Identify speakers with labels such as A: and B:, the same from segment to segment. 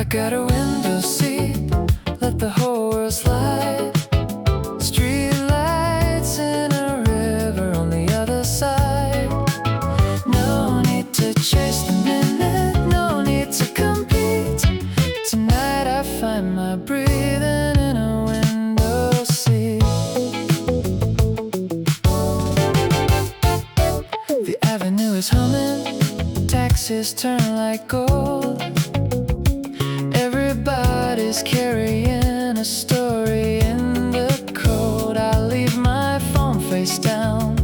A: got a window seat, let the whole world slide. Street lights in a river on the other side. No need to chase the minute, no need to compete. Tonight I find my breathing in a window seat. The avenue is humming, taxis turn like gold. Everybody's carrying a story in the cold. I leave my phone face down,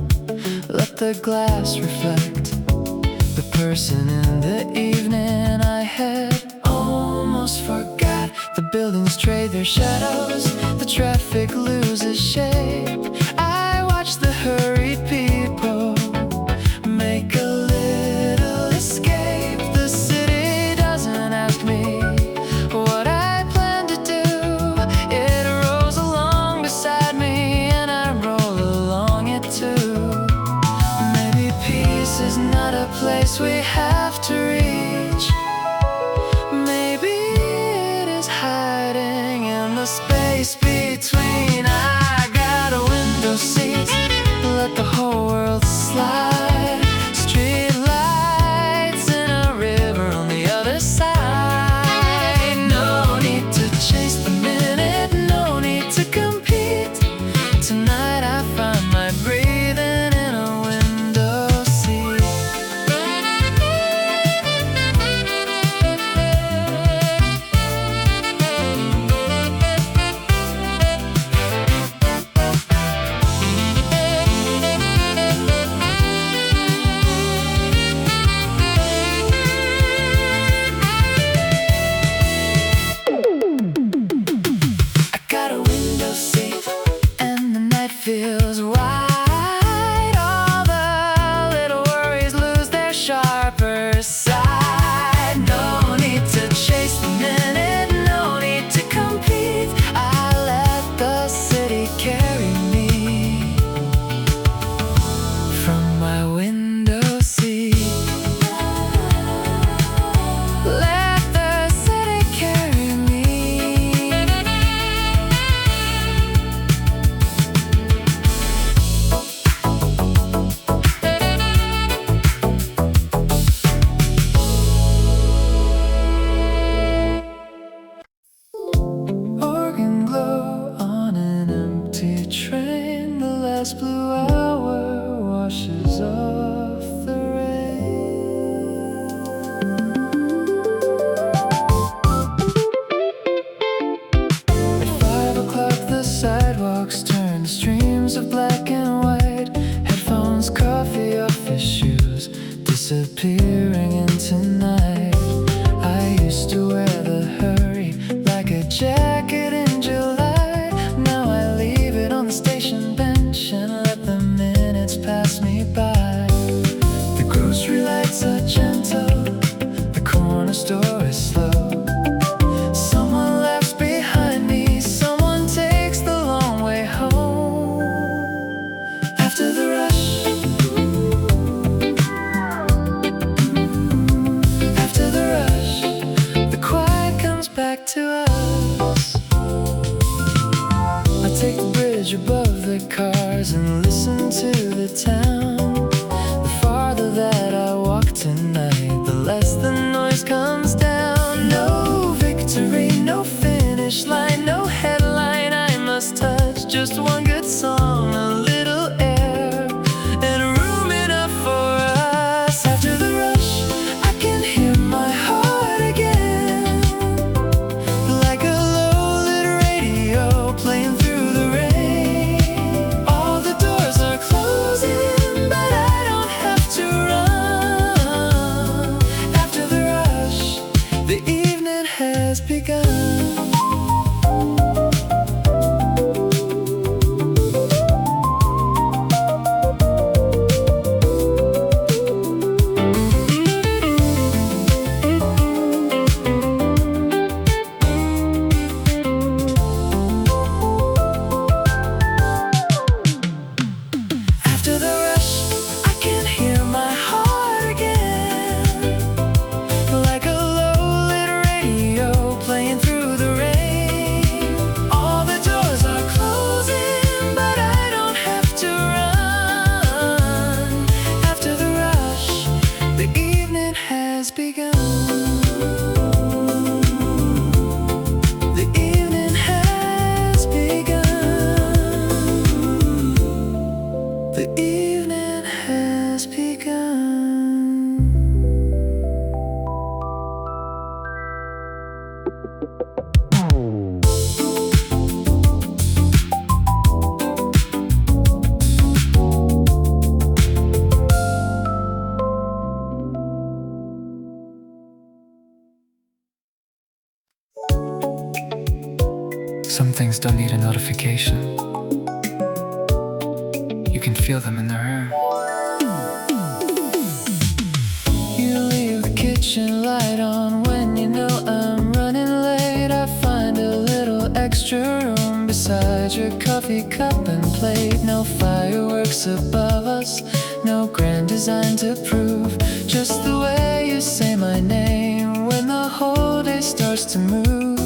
A: let the glass reflect the person in the evening I had almost forgot. The buildings trade their shadows, the traffic loses shape. I watch the hurried people make a little escape. The city doesn't ask me what I plan to do. It rolls along beside me and I roll along it too. Maybe peace is not a place we have to reach. Maybe it is hiding in the space between. I got a window seat, let the whole world slide. Street lights in a river on the other side. No need to chase the minute, no need to compete. Tonight I find my breathing in a window seat. I got a window seat and the night feels wide. All the little worries lose their sharper side. No need to chase the minute, no need to compete. I let the city carry me from my window seat. Let the city carry me. Organ glow on an empty train. The last blue hour washes off the rain. At 5 o'clock the sidewalks turn streams of black and white. Headphones, coffee, office shoes disappearing into night. I used to wear the hurry like a jacket in July. Now I leave it on the station bench and let the minutes pass me by. The grocery lights are gentle, the corner store is slow. Someone left behind me, someone takes the long way home. After the rush, after the rush, the quiet comes back to us. I take the bridge above the cars and listen to the town. The farther that I walk tonight, the less the noise comes down. No victory, no finish line, no headline I must touch. Just one good song, a little air, and room enough for us. After the rush, I can hear my heart again, like a low-lit radio playing through the rain. All the doors are closing, but I don't have to run. After the rush, the evening has begun. After the rush, I can hear my heart again, like a low-lit radio Some things don't need a notification. You can feel them in the air. You leave the kitchen light on when you know I'm running late. I find a little extra room beside your coffee cup and plate. No fireworks above us, no grand design to prove. Just the way you say my name when the whole day starts to move.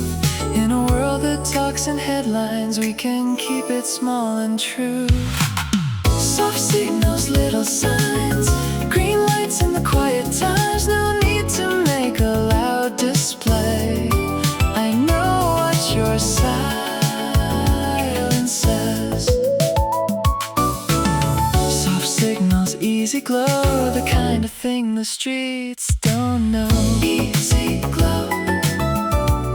A: In a world that talks in headlines, we can keep it small and true. Soft signals, little signs, green lights in the quiet times. No need to make a loud display. I know what your silence says. Soft signals, easy glow, the kind of thing the streets don't know. Easy glow,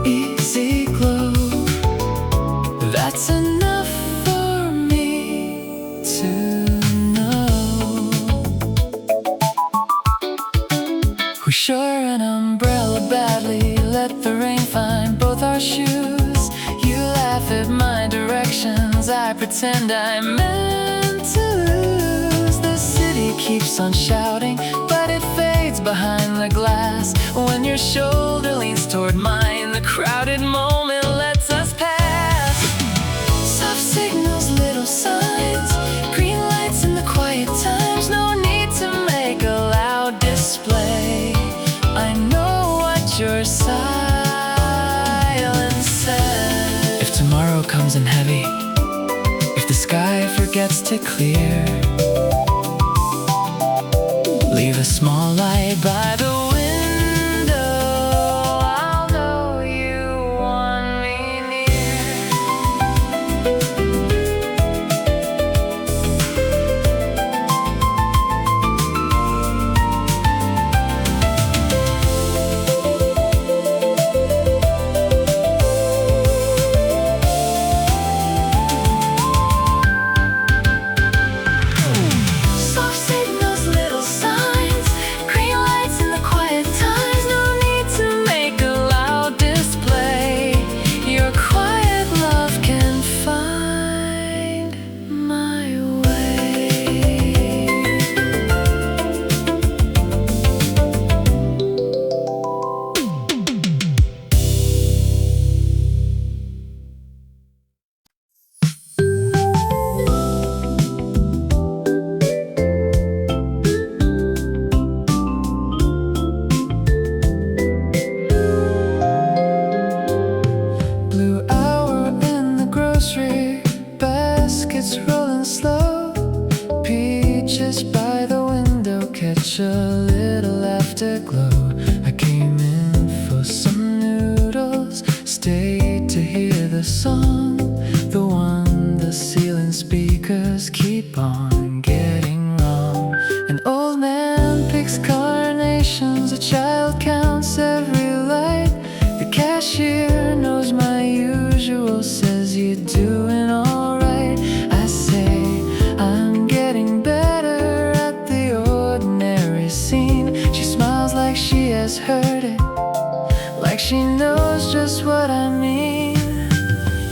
A: easy glow. That's enough for me to know. We shore an umbrella badly, let the rain find both our shoes. You laugh at my directions, I pretend I meant to lose. The city keeps on shouting, but it fades behind the glass. When your shoulder leans toward mine, the crowded moment lets us pass. Soft signals, little signs, green lights in the quiet times. No need to make a loud display. I know what your silence says. If tomorrow comes in heavy, if the sky forgets to clear, leave a small light by the window. I'll know you want me near. Soft signals, little signs, green lights in the quiet times. No need to make a loud display. Your quiet love can find my way. Blue hour in the grocery, baskets rolling slow. Peaches by the window catch a little afterglow. I came in for some noodles, stayed to hear the song, the one the ceiling speakers keep on getting wrong. An old man picks carnations, a child counts every light. The cashier knows my usual, says you're doing alright. I say I'm getting better at the ordinary scene. She smiles like she has heard it, like she knows just what I mean.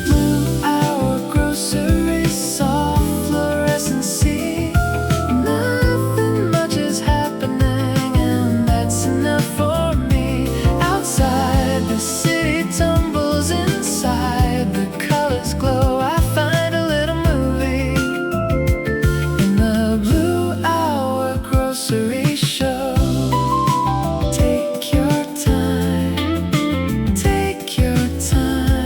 A: Blue hour grocery, soft fluorescent sea. Nothing much is happening, and that's enough for me. Outside, the city tumbles inside, the colors glow. I find a little movie in the blue hour grocery show. Take your time, take your time.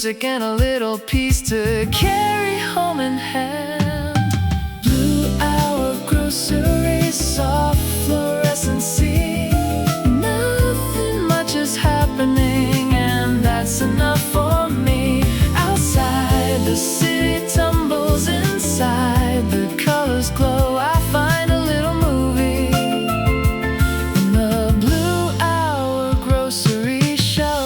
A: music and a little peace to carry home in hand. Blue hour groceries, soft fluorescent sea. Nothing much is happening, and that's enough for me. Outside, the city tumbles inside. The colors glow, I find a little movie in the blue hour grocery show.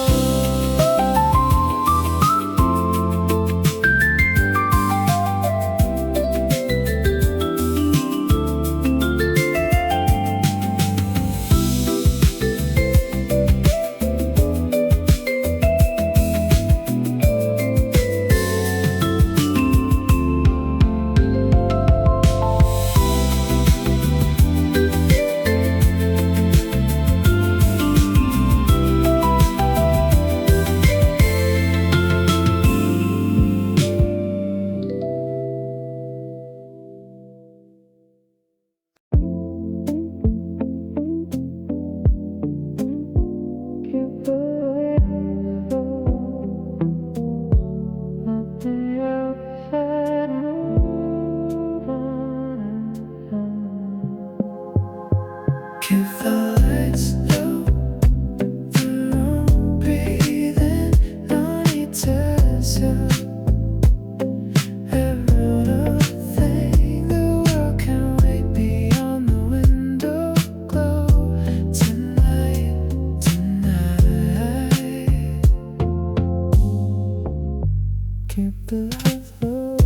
A: Keep the lights low, the room breathing, no need to zoom. Every little thing, the world can wait beyond the window glow. Tonight, tonight, keep the lights low.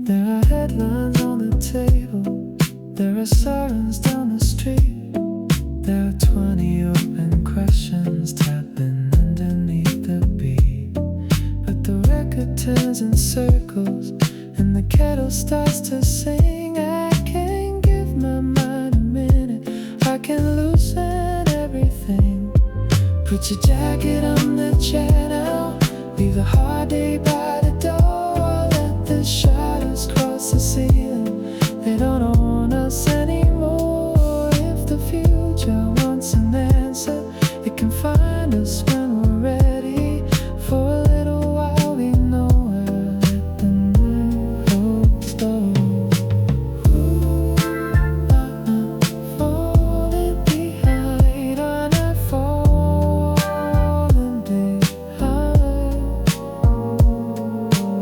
A: There are headlines on the table, there are sirens down the street. There are 20 open questions tapping underneath the beat. But the record turns in circles and the kettle starts to sing. I can give my mind a minute, I can loosen everything. Put your jacket on the chair now, leave the hard day by the door. Let the shadows cross the ceiling, they don't own us anymore. If the future wants an answer, it can find us when we're ready. For a little while we know we're at the night low. Falling behind, I'm not falling behind.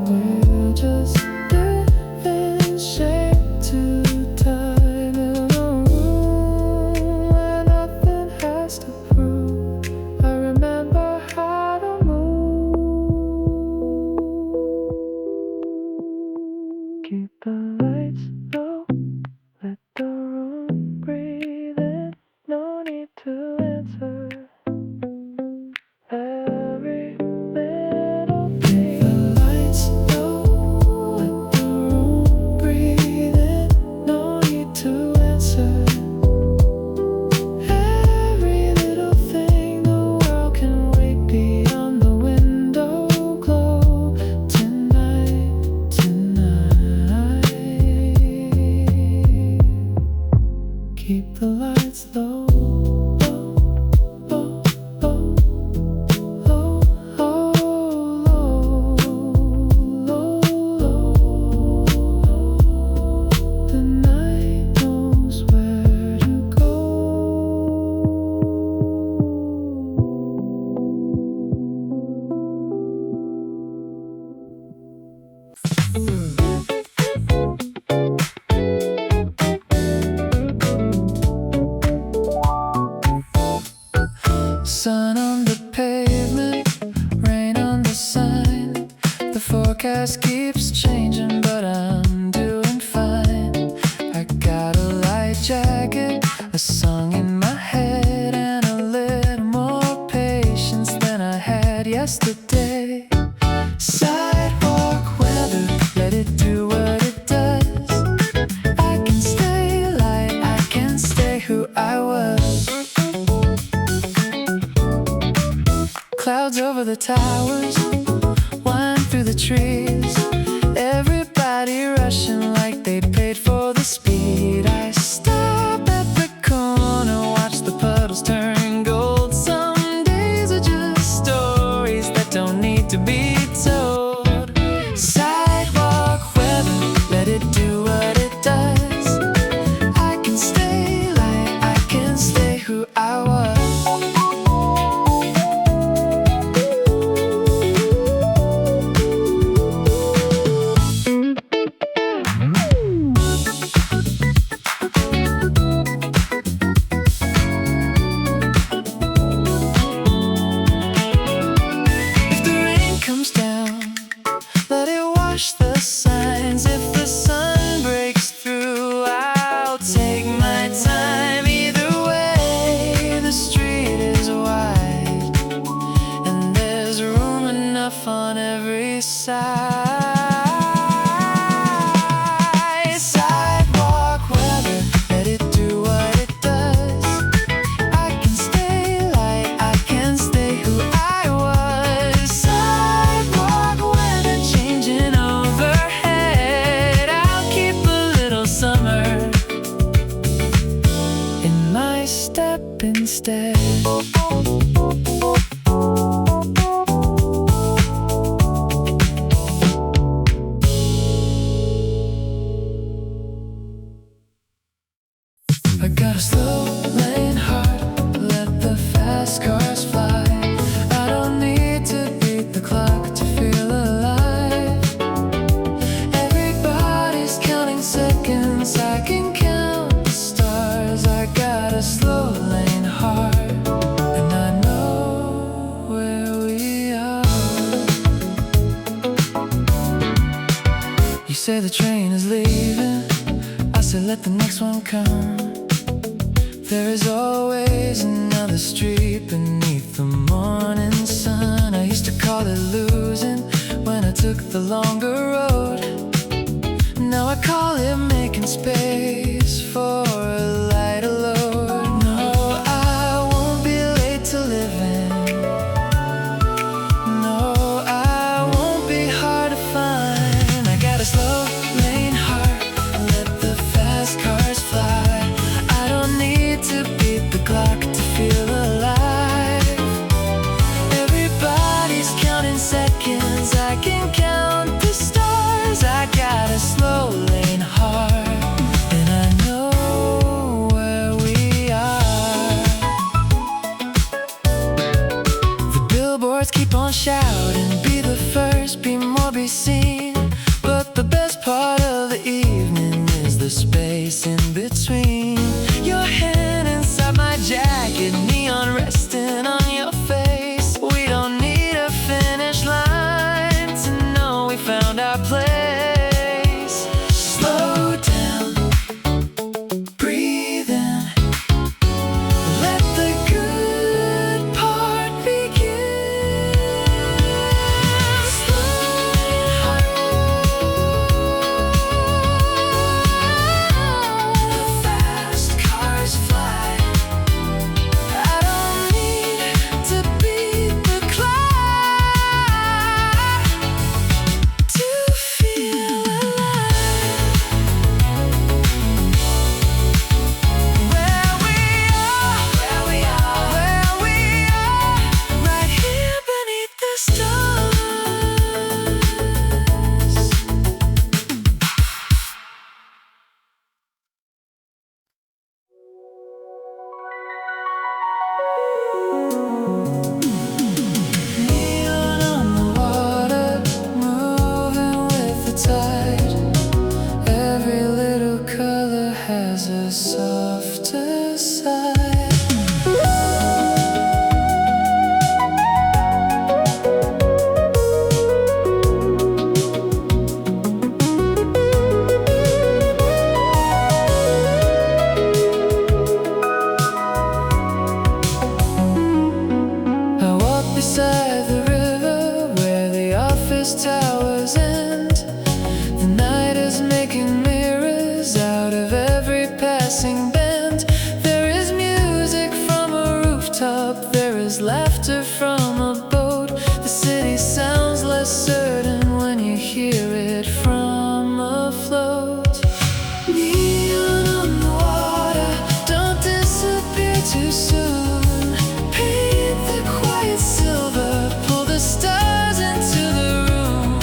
A: We're just giving shape to time in a room where nothing has to prove. I remember how to move. Keep the lights low, let the room breathe in, no need to answer every little thing. Keep the lights low, let the room breathe in, no need to answer every little thing. The world can wait beyond the window glow. Tonight, tonight, keep the lights low. Low, low, low, low, low, low, low, low. The night knows where to go. Sun on the pavement, rain on the sign. The forecast keeps changing, but I'm doing fine. I got a light jacket, a song in my head, and a little more patience than I had yesterday. Sidewalk weather, let it do what it does. I can stay light, I can stay who I was. Clouds over the towers, wind through the trees. Everybody rushing like they paid for the speed. I stop at the corner, watch the puddles turn gold. instead. I got a slow lane heart, let the fast cars fly. I don't need to beat the clock to feel alive. Everybody's counting seconds, I can count the stars. I got a slow lane heart, and I know where we are. You say the train is leaving, I say let the next one come. There is always another street beneath the morning sun. I used to call it losing when I took the longer road. Now I call it making space for a lighter load. No, I won't be late to living. No, I won't be hard to find. I got a slow lane heart, let the fast cars fly. I don't need to beat the clock to feel alive. Everybody's counting seconds, I can count the stars. I got a slow lane heart, and I know where we are. The billboards keep on shouting, be the first, be more, be seen. But the best part of the evening is the space in between. Your hand inside my jacket, neon resting on your face. We don't need a finish line to know we found our place. Slow down, breathe in, let the good part begin. Slow heart, the fast cars fly. I don't need to beat the clock to feel alive. Where we are, right here beneath the stars. Neon on the water, moving with the tide. Every little color has a softer side. I walk beside the river where the office towers end. The night is making mirrors out of every passing bend. There is music from a rooftop, there is laughter from a boat. The city sounds less certain when you hear it from afloat. Neon on the water, don't disappear too soon. Paint the quiet silver, pull the stars into the room.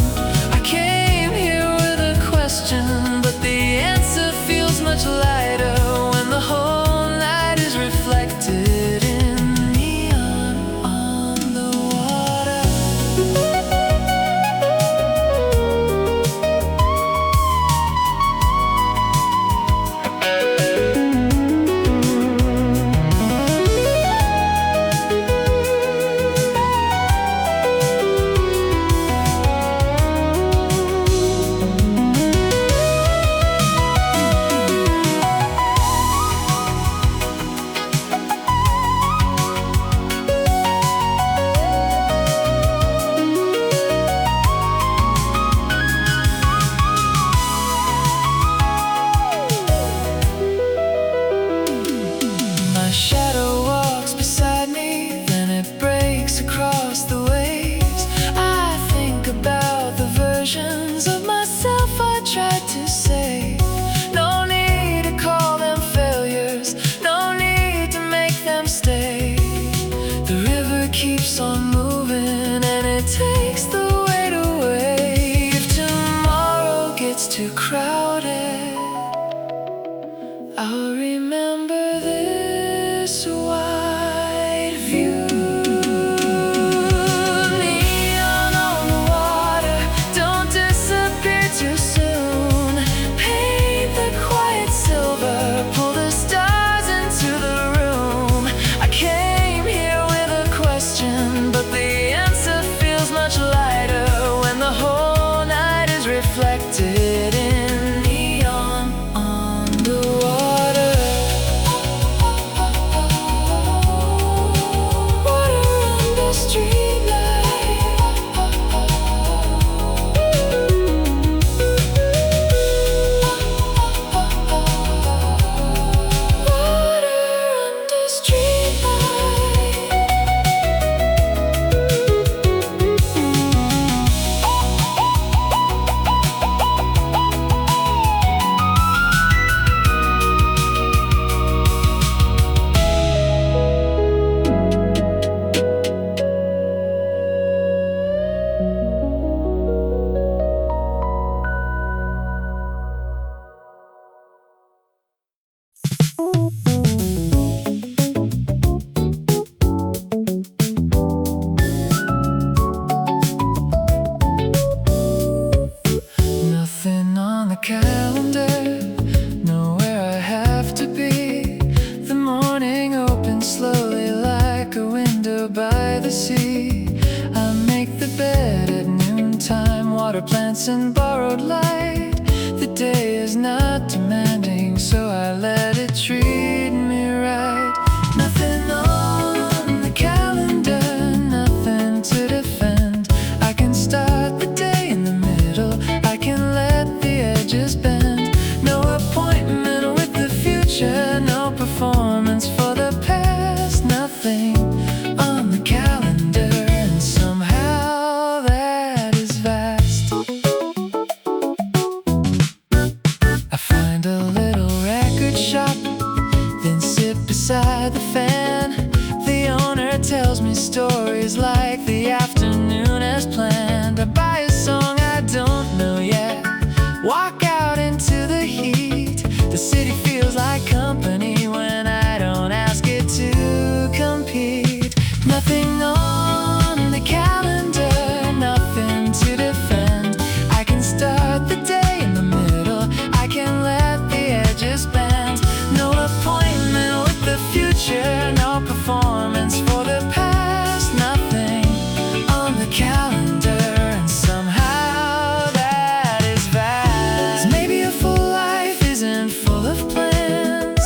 A: sea. I make the bed at noontime, water plants in borrowed light. The day is not demanding, so I let it treat me right. Nothing on the calendar, nothing to defend. I can start the day in the middle, I can let the edges bend. No appointment with the future, no performance for the past. Nothing on the calendar, and somehow that is vast. I find a little record shop, then sit beside the fan. The owner tells me stories like the afternoon as planned. I buy a song I don't know yet, walk out into the heat. The city feels like company when I don't ask it to compete. Nothing on the calendar, nothing to defend. I can start the day in the middle, I can let the edges bend. No appointment with the future, no performance for the past. Nothing on the calendar, and somehow that is vast. Maybe a full life isn't full of plans.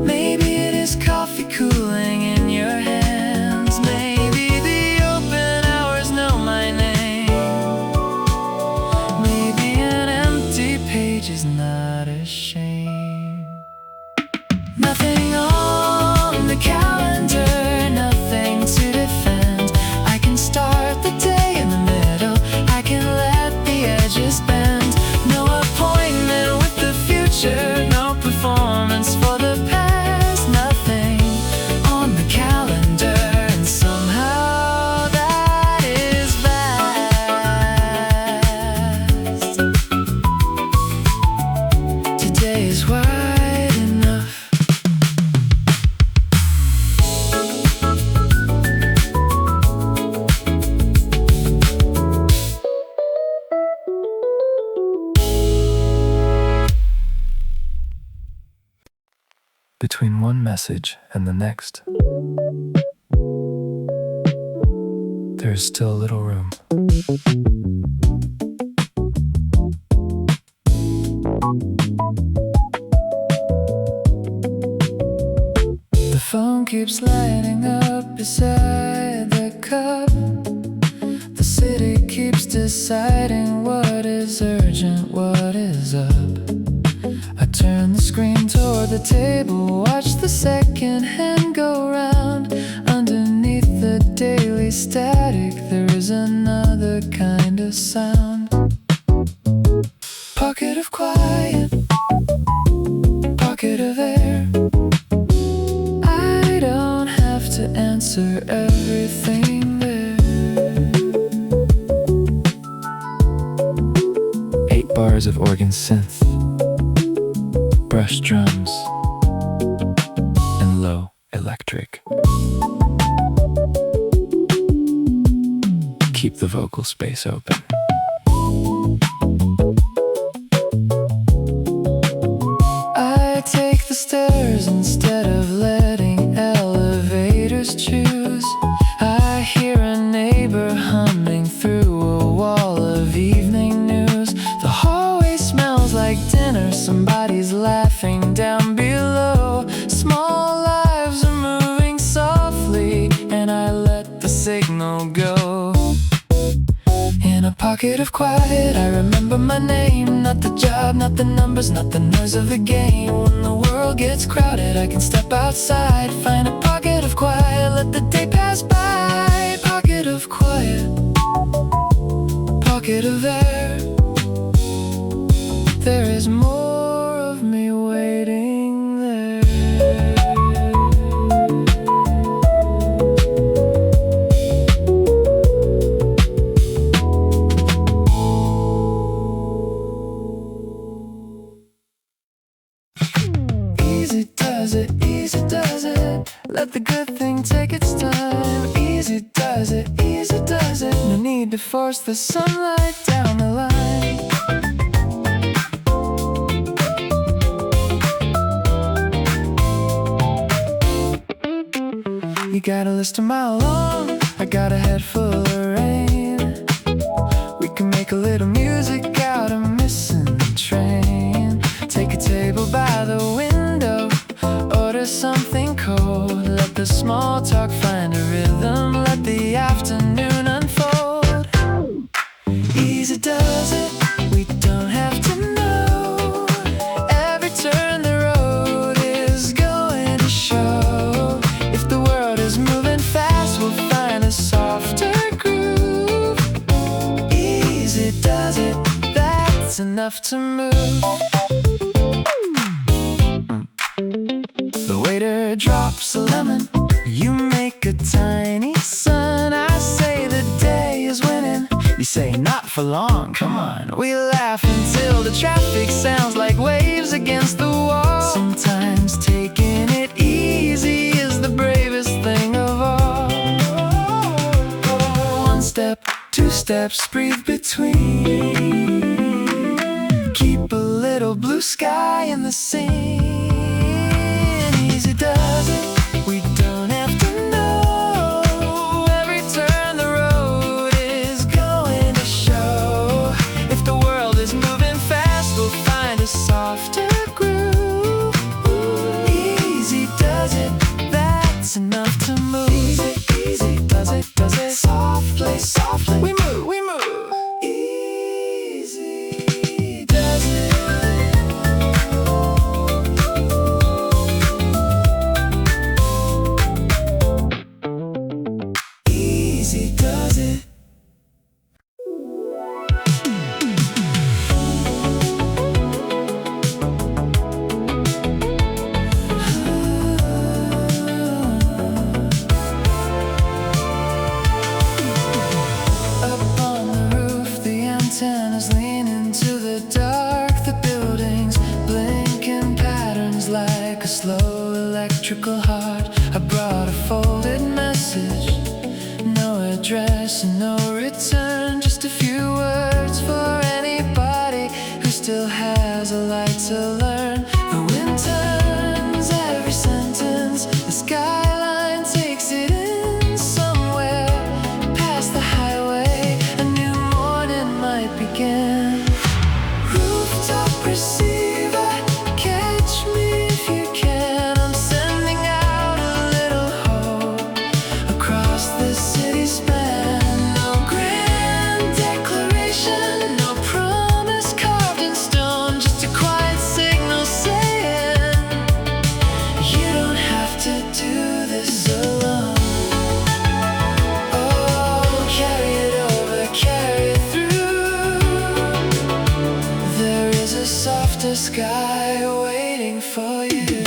A: Maybe it is coffee cooling in your hands. Maybe the open hours know my name. Maybe an empty page is not a shame. Nothing on the calendar, nothing to defend. I can start the day in the middle, I can let the edges bend. No appointment with the future, no performance for the past. Nothing on the calendar, and somehow that is vast. Today is wide enough. Between one message and the next, there is still a little room. The phone keeps lighting up beside the cup. The city keeps deciding what is urgent, what is up. I turn the screen toward the table, watch the second hand go round. Underneath the daily static, there is another kind of sound. Pocket of quiet, pocket of air. I don't have to answer everything there. 8 bars of organ synth, brush drums, and low electric. Keep the vocal space open. I take the stairs instead of letting elevators choose. I hear a neighbor humming through a wall of evening news. The hallway smells like dinner, somebody's laughing down below. Small lives are moving softly, and I let the signal go. In a pocket of quiet, I remember my name. Not the job, not the numbers, not the noise of the game. When the world gets crowded, I can step outside, find a pocket of quiet, let the day pass by. Pocket of quiet, pocket of air. There is more of me waiting there. Easy does it, easy does it. Let the good thing take its time. Easy does it, easy does it. No need to force the sunlight down the line. You got a list a mile long, I got a head full of rain. We can make a little music out of missing the train. Take a table by the window, order something cold. Let the small talk find a rhythm, let the afternoon unfold. Easy does it, we don't have to know. Every turn the road is going to show. If the world is moving fast, we'll find a softer groove. Easy does it, that's enough to move. The waiter drops a lemon, you make a tiny sun. I say the day is winning, you say not for long, come on. We laugh until the traffic sounds like waves against the wall. Sometimes taking it easy is the bravest thing of all. One step, two steps, breathe between. Keep a little blue sky in the scene. Easy does it, we don't have to know. Every turn the road is going to show. If the world is moving fast, we'll find a softer groove. Easy does it, that's enough to move. Easy does it, softly, softly. We move, we move. Easy does it. Easy does it. Up on the roof, the antennas lean into the dark. The buildings blink in patterns like a slow electrical heart. I brought a folded message, no address and no return. Just a few words for anybody who still has a light to learn. The wind turns every sentence, the skyline takes it in somewhere past the highway. A new morning might begin. Rooftop receiver, catch me if you can. I'm sending out a little hope across the city span. No grand declaration, no promise carved in stone, just a quiet signal saying you don't have to do this alone. Oh, carry it over, carry it through. There is a softer sky waiting for you.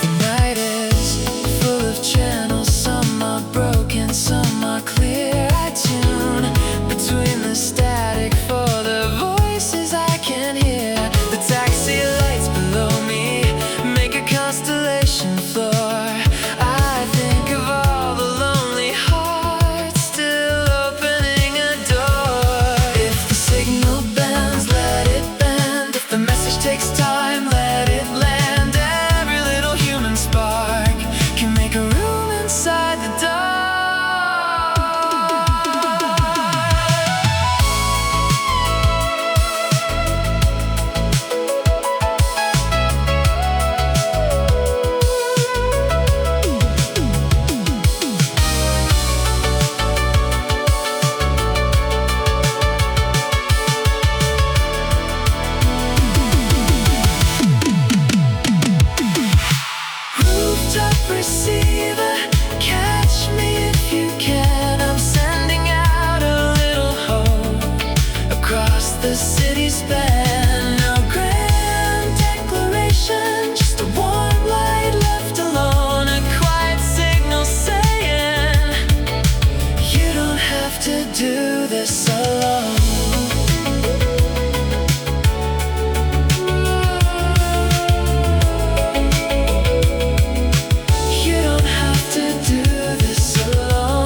A: The night is full of channels, some are broken, some are clear. I tune between the static for the voices I can hear. The taxi lights below me make a constellation floor. I think of all the lonely hearts still opening a door. If the signal bends, let it bend. If the message takes time, let it land. Every little human spark can make a room inside the dark. Rooftop receiver, catch me if you can. I'm sending out a little hope across the city span. No grand declaration, just a warm light left alone. A quiet signal saying you don't have to do this alone. You don't have to do this alone.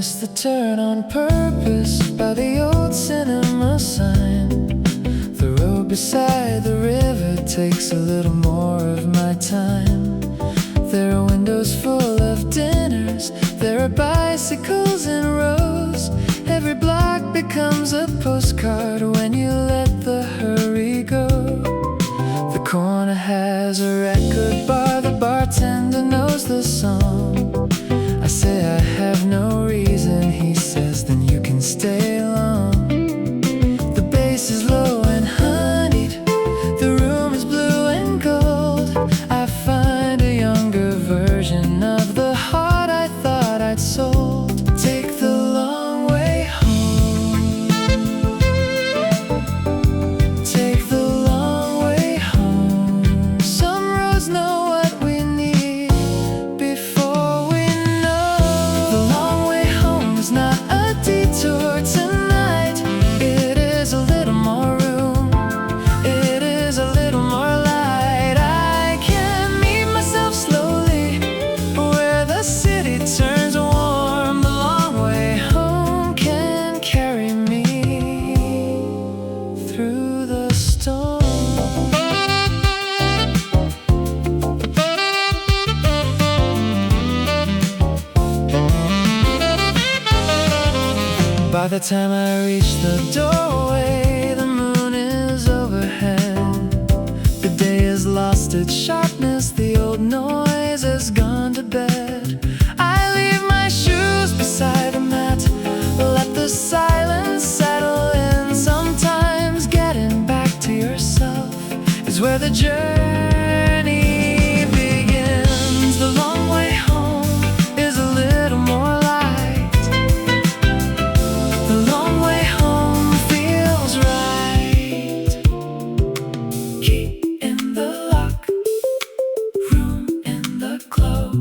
A: missed the turn on purpose by the old cinema sign. The road beside the river takes a little more of my time. There are windows full of dinners, there are bicycles in rows. Every block becomes a postcard when you let the hurry go. The corner has a record bar, the bartender knows the song. I say I have no reason, he says then you can stay long. The bass is low and honeyed, the room is blue and gold. I find a younger version of the heart I thought I'd sold. Take the long way home. Take the long way home. Some roads know what we need before we know. The long way home is not a detour tonight. It is a little more room, it is a little more light. I can meet myself slowly where the city turns warm. The long way home can carry me through the storm. By the time I reach the doorway, the moon is overhead. The day has lost its sharpness, the old noise has gone to bed. I leave my shoes beside the mat, let the silence settle in. Sometimes getting back to yourself is where the journey begins. The long way home is a little more light. The long way home feels right. Key in the lock, room in the glow.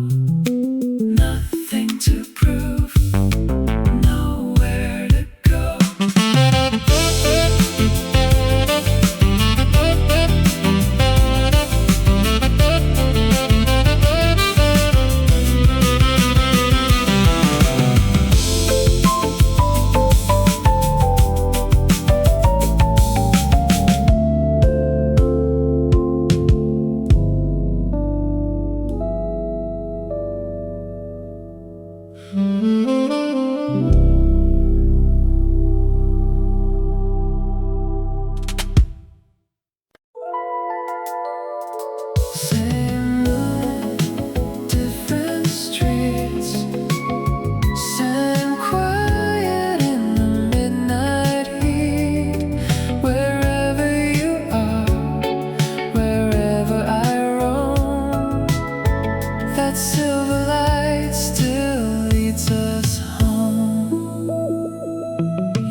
A: Nothing to prove, nowhere to go. Same moon, different streets. Same quiet in the midnight heat. Wherever you are, wherever I roam, that silver light still leads us home.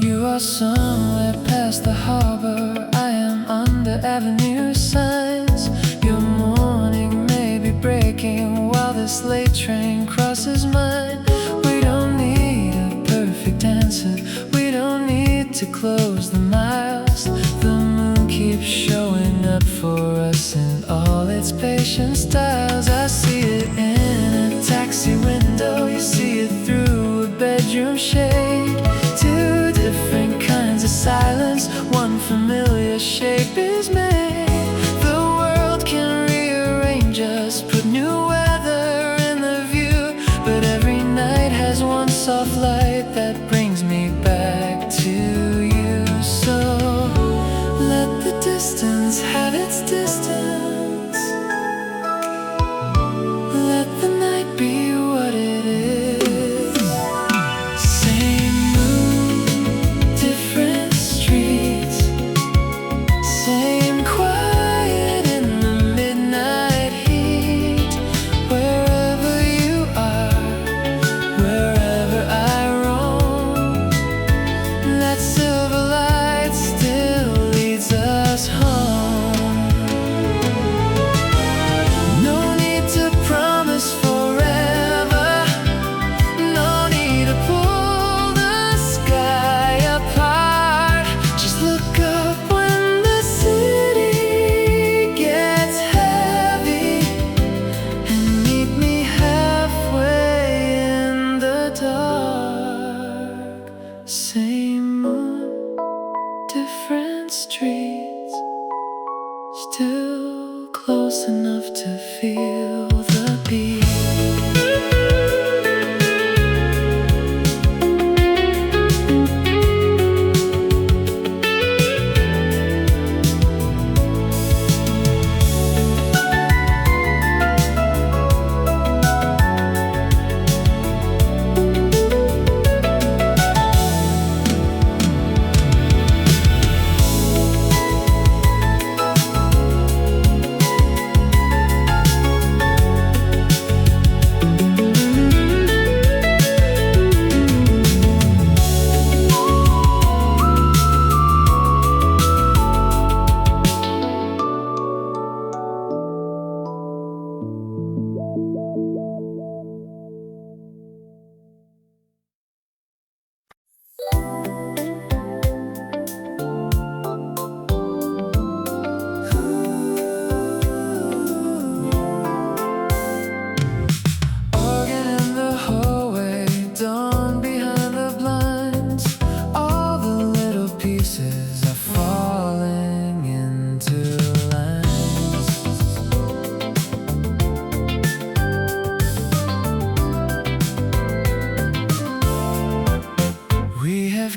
A: You are somewhere past the harbor, I am under avenue signs. Your morning may be breaking while this late train crosses mine. We don't need a perfect answer, we don't need to close the miles. The moon keeps showing up for us in all its patient styles. I see it in a taxi window, you see it through a bedroom shade. Two different kinds of silence, one familiar shape is made. The world can rearrange us, put new weather in the view, but every night has one soft light that brings me back to you. So let the distance have its distance, let the night be what it is. Same moon, different streets. Same quiet in the midnight heat. Wherever you are, wherever I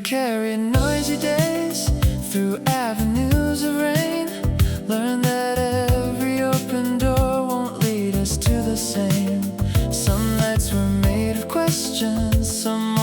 A: Carry noisy days through avenues of rain. Learn that every open door won't lead us to the same. Some nights were made of questions, some